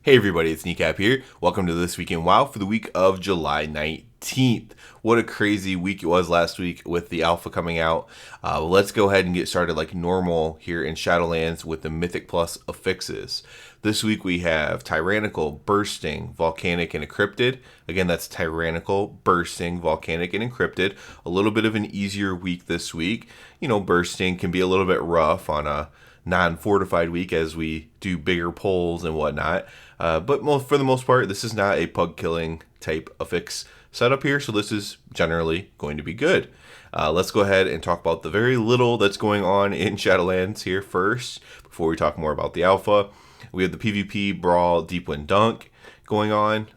Hey everybody, it's Kneecap here. Welcome to This Week in WoW for the week of July 19th. What a crazy week it was last week with the alpha coming out. Let's go ahead and get started like normal here in Shadowlands with the Mythic Plus affixes. This week we have Tyrannical, Bursting, Volcanic, and Encrypted. Again, that's Tyrannical, Bursting, Volcanic, and Encrypted. A little bit of an easier week this week. You know, Bursting can be a little bit rough on a non-fortified week as we do bigger polls and whatnot. But for the most part, this is not a pug killing type affix setup here, so this is generally going to be good. Let's go ahead and talk about the very little that's going on in Shadowlands here first, before we talk more about the alpha. We have the PvP Brawl Deep Wind Dunk going on.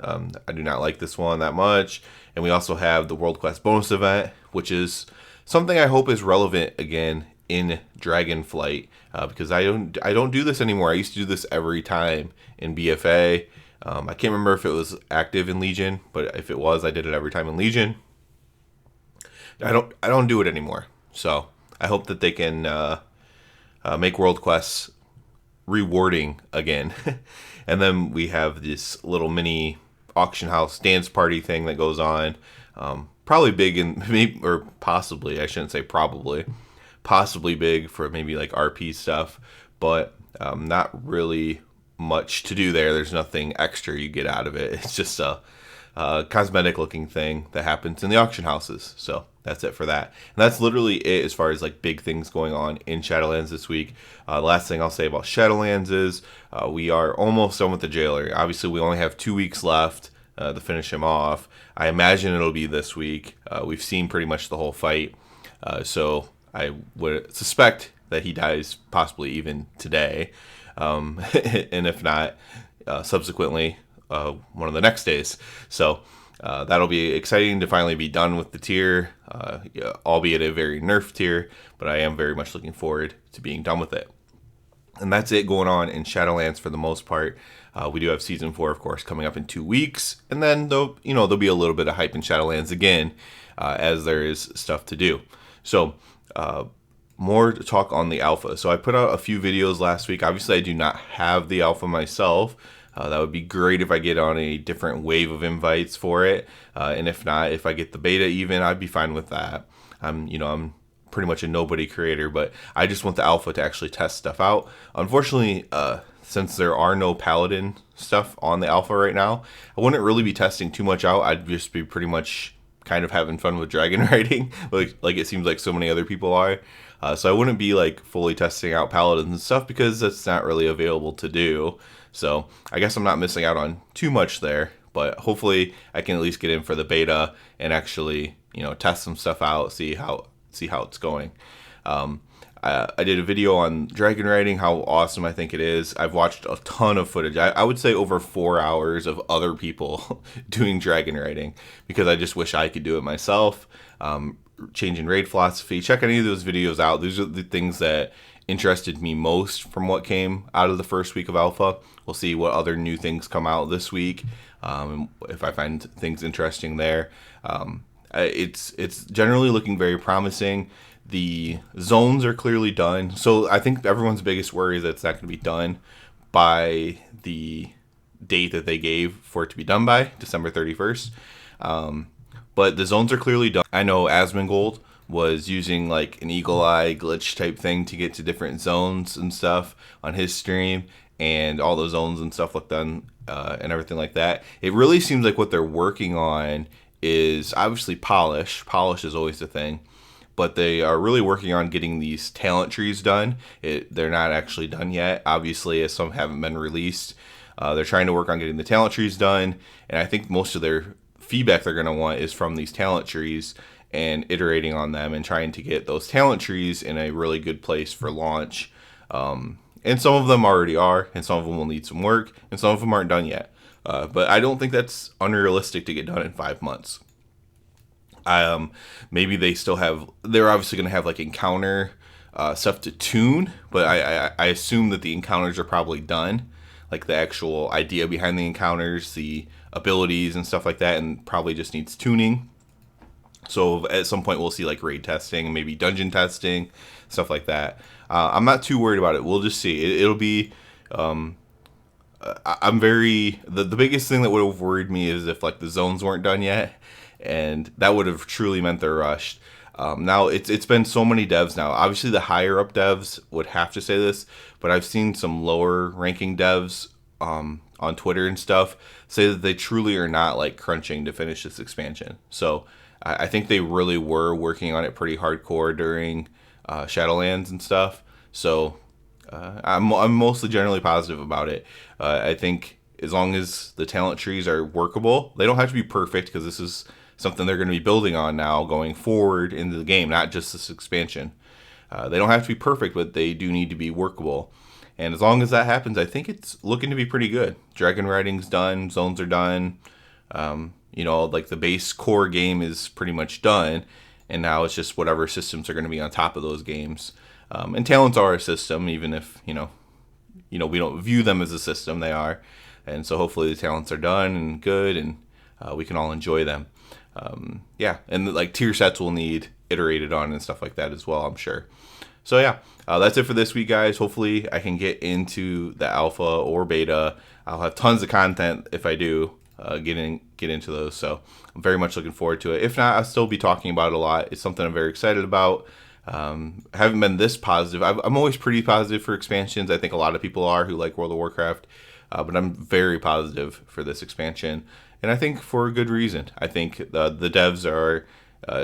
I do not like this one that much. And we also have the World Quest bonus event, which is something I hope is relevant again in Dragonflight, because I don't do this anymore. I used to do this every time in BFA. I can't remember if it was active in Legion, but if it was, I did it every time in Legion. I don't do it anymore. So I hope that they can make World Quests rewarding again. And then we have this little mini auction house dance party thing that goes on. Probably big and maybe, or possibly, I shouldn't say probably, possibly big for maybe like RP stuff, but not really much to do there. There's nothing extra you get out of it. It's just a cosmetic looking thing that happens in the auction houses. So that's it for that. And that's literally it as far as like big things going on in Shadowlands this week. The last thing I'll say about Shadowlands is we are almost done with the jailer. Obviously, we only have 2 weeks left to finish him off. I imagine it'll be this week. We've seen pretty much the whole fight. So I would suspect that he dies possibly even today. And if not, subsequently, one of the next days. So that'll be exciting to finally be done with the tier, albeit a very nerfed tier, but I am very much looking forward to being done with it. And that's it going on in Shadowlands for the most part. We do have Season 4, of course, coming up in 2 weeks, and then there'll be a little bit of hype in Shadowlands again, as there is stuff to do. So, more to talk on the alpha. So I put out a few videos last week. Obviously, I do not have the alpha myself. That would be great if I get on a different wave of invites for it. And if not, if I get the beta even, I'd be fine with that. I'm pretty much a nobody creator, but I just want the alpha to actually test stuff out. Unfortunately, since there are no paladin stuff on the alpha right now, I wouldn't really be testing too much out. I'd just be pretty much kind of having fun with dragon riding, like it seems like so many other people are. So I wouldn't be like fully testing out paladins and stuff because that's not really available to do. So I guess I'm not missing out on too much there, but hopefully I can at least get in for the beta and actually, test some stuff out, see how it's going. I did a video on dragon riding, how awesome I think it is. I've watched a ton of footage. I would say over 4 hours of other people doing dragon riding because I just wish I could do it myself. Changing raid philosophy. Check any of those videos out. These are the things that interested me most from what came out of the first week of alpha. We'll see what other new things come out this week. If I find things interesting there. It's generally looking very promising. The zones are clearly done. So I think everyone's biggest worry is that it's not going to be done by the date that they gave for it to be done by, December 31st. But the zones are clearly done. I know Asmongold was using like an eagle eye glitch type thing to get to different zones and stuff on his stream, and all the zones and stuff look done and everything like that. It really seems like what they're working on is obviously polish. Polish is always the thing, but they are really working on getting these talent trees done. They're not actually done yet, obviously, as some haven't been released. They're trying to work on getting the talent trees done, and I think most of their feedback they're going to want is from these talent trees and iterating on them and trying to get those talent trees in a really good place for launch. And some of them already are, and some of them will need some work, and some of them aren't done yet. But I don't think that's unrealistic to get done in 5 months. Maybe they're obviously going to have like encounter stuff to tune, but I assume that the encounters are probably done. Like the actual idea behind the encounters, the abilities and stuff like that, and probably just needs tuning. So at some point we'll see like raid testing, maybe dungeon testing, stuff like that. I'm not too worried about it. We'll just see. It'll be I'm very the biggest thing that would have worried me is if like the zones weren't done yet, and that would have truly meant they're rushed. Now it's been so many devs now. Obviously, the higher up devs would have to say this, but I've seen some lower ranking devs on Twitter and stuff say that they truly are not like crunching to finish this expansion. So I think they really were working on it pretty hardcore during Shadowlands and stuff. So I'm mostly generally positive about it. I think as long as the talent trees are workable, they don't have to be perfect because this is something they're going to be building on now going forward into the game, not just this expansion. They don't have to be perfect, but they do need to be workable. And as long as that happens, I think it's looking to be pretty good. Dragon riding's done, zones are done. Like the base core game is pretty much done, and now it's just whatever systems are going to be on top of those games. And talents are a system, even if we don't view them as a system. They are, and so hopefully the talents are done and good, and we can all enjoy them. And like tier sets will need iterated on and stuff like that as well, I'm sure. So yeah, that's it for this week, guys. Hopefully I can get into the alpha or beta. I'll have tons of content if I do get into those. So I'm very much looking forward to it. If not, I'll still be talking about it a lot. It's something I'm very excited about. Haven't been this positive. I'm always pretty positive for expansions. I think a lot of people are who like World of Warcraft, but I'm very positive for this expansion, and I think for a good reason. I think the devs are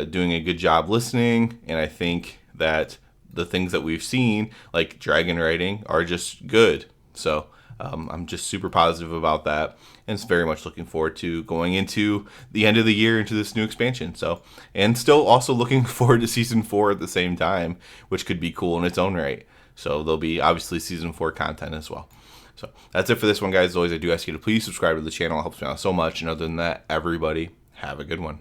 doing a good job listening, and I think that the things that we've seen, like dragon riding, are just good. So I'm just super positive about that, and it's very much looking forward to going into the end of the year into this new expansion. So, and still also looking forward to season 4 at the same time, which could be cool in its own right. So there'll be obviously season 4 content as well. So that's it for this one, guys. As always, I do ask you to please subscribe to the channel. It helps me out so much. And other than that, everybody have a good one.